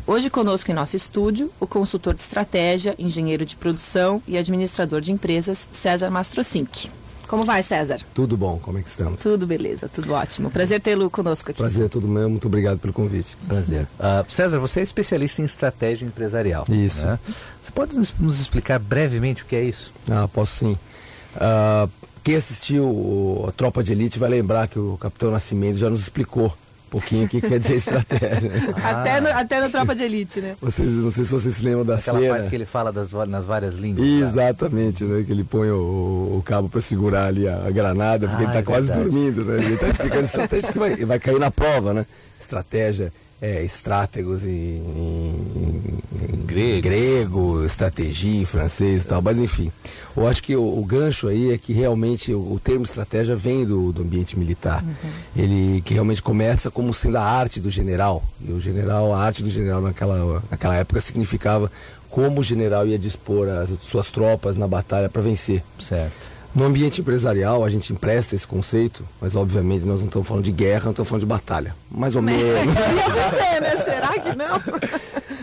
Hoje conosco em nosso estúdio, o consultor de estratégia, engenheiro de produção e administrador de empresas, César Mastrosink. Como vai, César? Tudo bom, como é que estamos? Tudo beleza, tudo ótimo. Prazer tê-lo conosco aqui. Prazer é todo meu, muito obrigado pelo convite. Prazer. César, você é especialista em estratégia empresarial. Isso. Né? Você pode nos explicar brevemente o que é isso? Posso sim. Quem assistiu a Tropa de Elite vai lembrar que o Capitão Nascimento já nos explicou um pouquinho o que quer dizer estratégia. Até no Tropa de Elite, né? Não sei se vocês se lembram da Aquela cena. parte que ele fala nas várias línguas. Exatamente, né? Que ele põe o cabo para segurar ali a granada, porque ele está quase dormindo, né? Ele está explicando estratégias que vai cair na prova, né? Estratégia, estrátegos em grego, estratégia em francês e tal, mas enfim. Eu acho que o gancho aí é que realmente o termo estratégia vem do ambiente militar. Ele que realmente começa como sendo a arte do general. E a arte do general naquela época significava como o general ia dispor as suas tropas na batalha para vencer. Certo. No ambiente empresarial, a gente empresta esse conceito, mas obviamente nós não estamos falando de guerra, não estamos falando de batalha. Mais ou menos. Né? Será que não?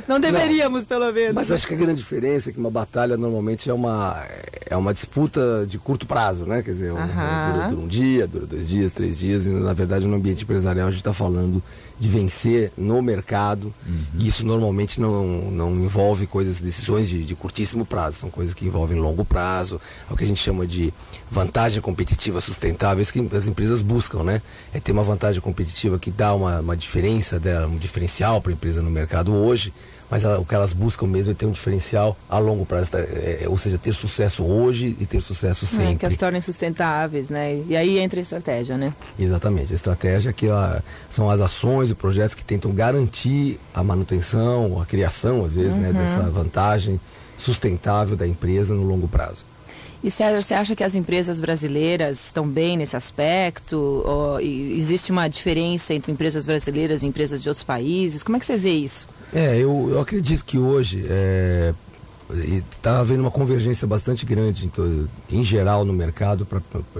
Não deveríamos, pelo menos. Mas acho que a grande diferença é que uma batalha normalmente é uma disputa de curto prazo, né? Quer dizer, dura um dia, dura 2 dias, 3 dias, e na verdade no ambiente empresarial a gente está falando de vencer no mercado, e isso normalmente não envolve decisões de curtíssimo prazo, são coisas que envolvem longo prazo, é o que a gente chama de vantagem competitiva sustentável, isso que as empresas buscam, né? É ter uma vantagem competitiva que dá uma diferença dela, um diferencial para a empresa no mercado hoje, mas o que elas buscam mesmo é ter um diferencial a longo prazo, ou seja, ter sucesso hoje e ter sucesso sempre. Que as tornem sustentáveis, né? E aí entra a estratégia, né? Exatamente, a estratégia que são as ações e projetos que tentam garantir a manutenção, a criação, às vezes, né, dessa vantagem sustentável da empresa no longo prazo. E César, você acha que as empresas brasileiras estão bem nesse aspecto? E existe uma diferença entre empresas brasileiras e empresas de outros países? Como é que você vê isso? Eu acredito que hoje está havendo uma convergência bastante grande em geral no mercado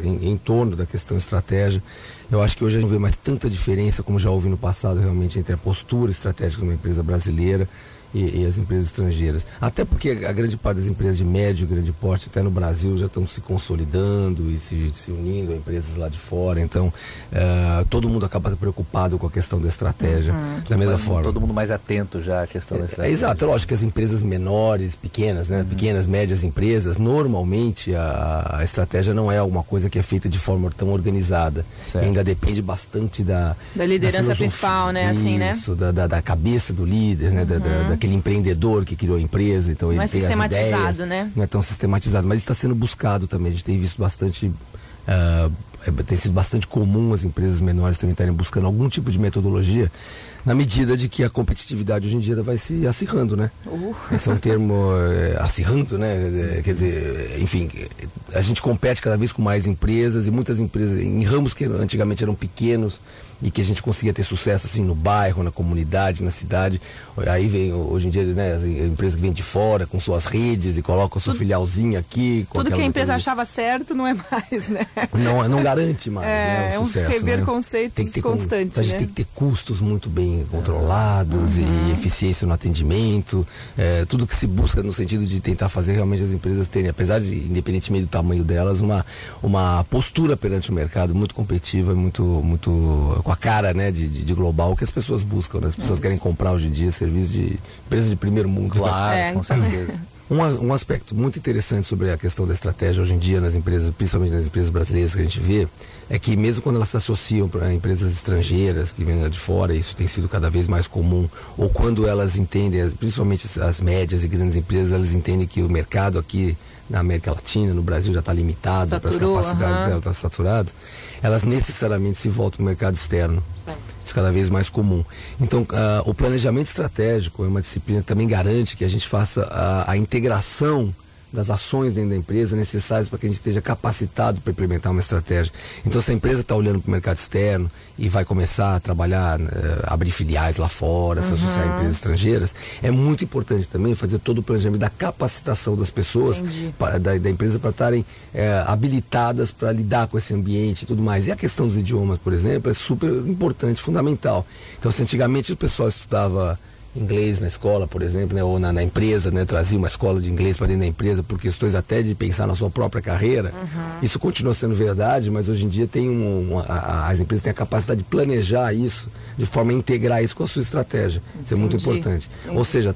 em torno da questão estratégia. Eu acho que hoje a gente não vê mais tanta diferença como já houve no passado realmente entre a postura estratégica de uma empresa brasileira e as empresas estrangeiras. Até porque a grande parte das empresas de médio e grande porte, até no Brasil, já estão se consolidando e se unindo a empresas lá de fora. Então, todo mundo acaba preocupado com a questão da estratégia, da mesma forma. Todo mundo mais atento já à questão da estratégia. Exato, é lógico que as empresas menores, pequenas, né? Pequenas, médias empresas, normalmente a estratégia não é alguma coisa que é feita de forma tão organizada. Ainda depende bastante da liderança principal, né? Isso, da cabeça do líder, né? Daquele empreendedor que criou a empresa, então ele tem as ideias, né? Não é tão sistematizado, mas está sendo buscado também. A gente tem visto bastante, tem sido bastante comum as empresas menores também estarem buscando algum tipo de metodologia, na medida de que a competitividade hoje em dia vai se acirrando, né? Esse é um termo acirrando, né? Quer dizer, enfim, a gente compete cada vez com mais empresas, e muitas empresas em ramos que antigamente eram pequenos e que a gente conseguia ter sucesso assim no bairro, na comunidade, na cidade. Aí vem hoje em dia, né, a empresa que vem de fora com suas redes e coloca o seu filialzinho aqui. Tudo que a empresa achava certo não é mais, né? Não garante mais, né, o sucesso. É um rever conceitos constantes, a gente tem que ter custos muito bem controlados e eficiência no atendimento, tudo que se busca no sentido de tentar fazer realmente as empresas terem, apesar de, independentemente do tamanho delas, uma postura perante o mercado muito competitiva, muito com a cara, né, de global que as pessoas buscam, né? As pessoas querem comprar hoje em dia serviços de empresas de primeiro mundo. Claro, com certeza. Um aspecto muito interessante sobre a questão da estratégia hoje em dia nas empresas, principalmente nas empresas brasileiras que a gente vê, é que mesmo quando elas se associam para empresas estrangeiras que vêm de fora, isso tem sido cada vez mais comum, ou quando elas entendem, principalmente as médias e grandes empresas, elas entendem que o mercado aqui na América Latina, no Brasil, já está limitado, para as capacidades dela, está saturado, elas necessariamente se voltam para o mercado externo. Isso é cada vez mais comum. Então, o planejamento estratégico é uma disciplina que também garante que a gente faça a integração das ações dentro da empresa necessárias para que a gente esteja capacitado para implementar uma estratégia. Então, se a empresa está olhando para o mercado externo e vai começar a trabalhar, abrir filiais lá fora, se associar a empresas estrangeiras, é muito importante também fazer todo o planejamento da capacitação das pessoas da empresa para estarem habilitadas para lidar com esse ambiente e tudo mais. E a questão dos idiomas, por exemplo, é super importante, fundamental. Então, se antigamente o pessoal estudava inglês na escola, por exemplo, né, ou na empresa, né, trazia uma escola de inglês para dentro da empresa por questões até de pensar na sua própria carreira. Isso continua sendo verdade, mas hoje em dia tem as empresas têm a capacidade de planejar isso, de forma a integrar isso com a sua estratégia. Isso é muito importante. Ou seja,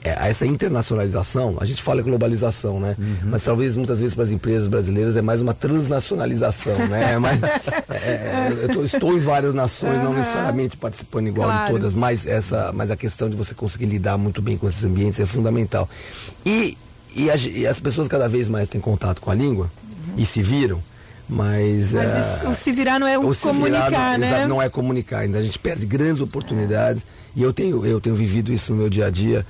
essa internacionalização, a gente fala globalização, né? Mas talvez muitas vezes para as empresas brasileiras é mais uma transnacionalização, né? Eu estou em várias nações, não necessariamente participando igual de todas, mas a questão de você conseguir lidar muito bem com esses ambientes é fundamental. E as pessoas cada vez mais têm contato com a língua e se viram. Mas o se virar não é comunicar, né? Não é comunicar, ainda a gente perde grandes oportunidades. E eu tenho vivido isso no meu dia a dia,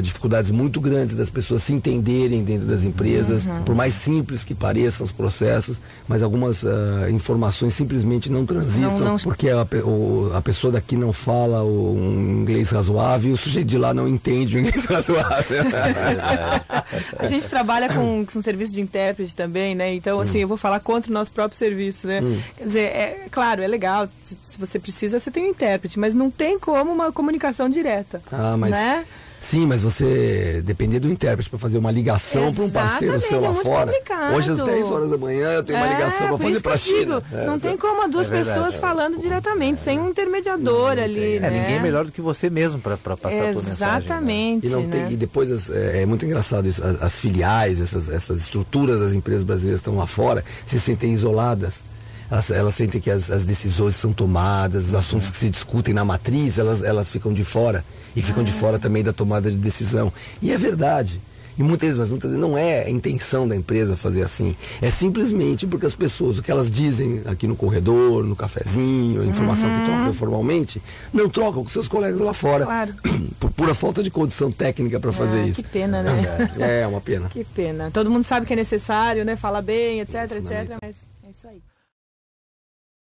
dificuldades muito grandes das pessoas se entenderem dentro das empresas, por mais simples que pareçam os processos, mas algumas informações simplesmente não transitam, porque a pessoa daqui não fala um inglês razoável e o sujeito de lá não entende o inglês razoável. A gente trabalha com serviço de intérprete também, né? Então, assim, eu vou falar contra o nosso próprio serviço, né? Quer dizer, claro, é legal, se você precisa, você tem um intérprete, mas não tem como uma comunicação direta, né? Sim, mas você depender do intérprete para fazer uma ligação para um parceiro seu lá fora. Complicado. Hoje às 10 horas da manhã eu tenho uma ligação para fazer para a China. Não tem como duas pessoas falando diretamente, sem um intermediador ali, né? Ninguém é melhor do que você mesmo para passar a tua mensagem. Exatamente. Né? E depois é muito engraçado isso, as filiais, essas estruturas das empresas brasileiras estão lá fora, se sentem isoladas. Elas sentem que as decisões são tomadas, os assuntos que se discutem na matriz, elas ficam de fora. E ficam de fora também da tomada de decisão. E é verdade. E muitas vezes não é a intenção da empresa fazer assim. É simplesmente porque as pessoas, o que elas dizem aqui no corredor, no cafezinho, a informação que trocam formalmente, não trocam com seus colegas lá fora. Claro. Por pura falta de condição técnica para fazer isso. Que pena, né? É uma pena. Que pena. Todo mundo sabe que é necessário, né? Fala bem, etc, mas é isso aí.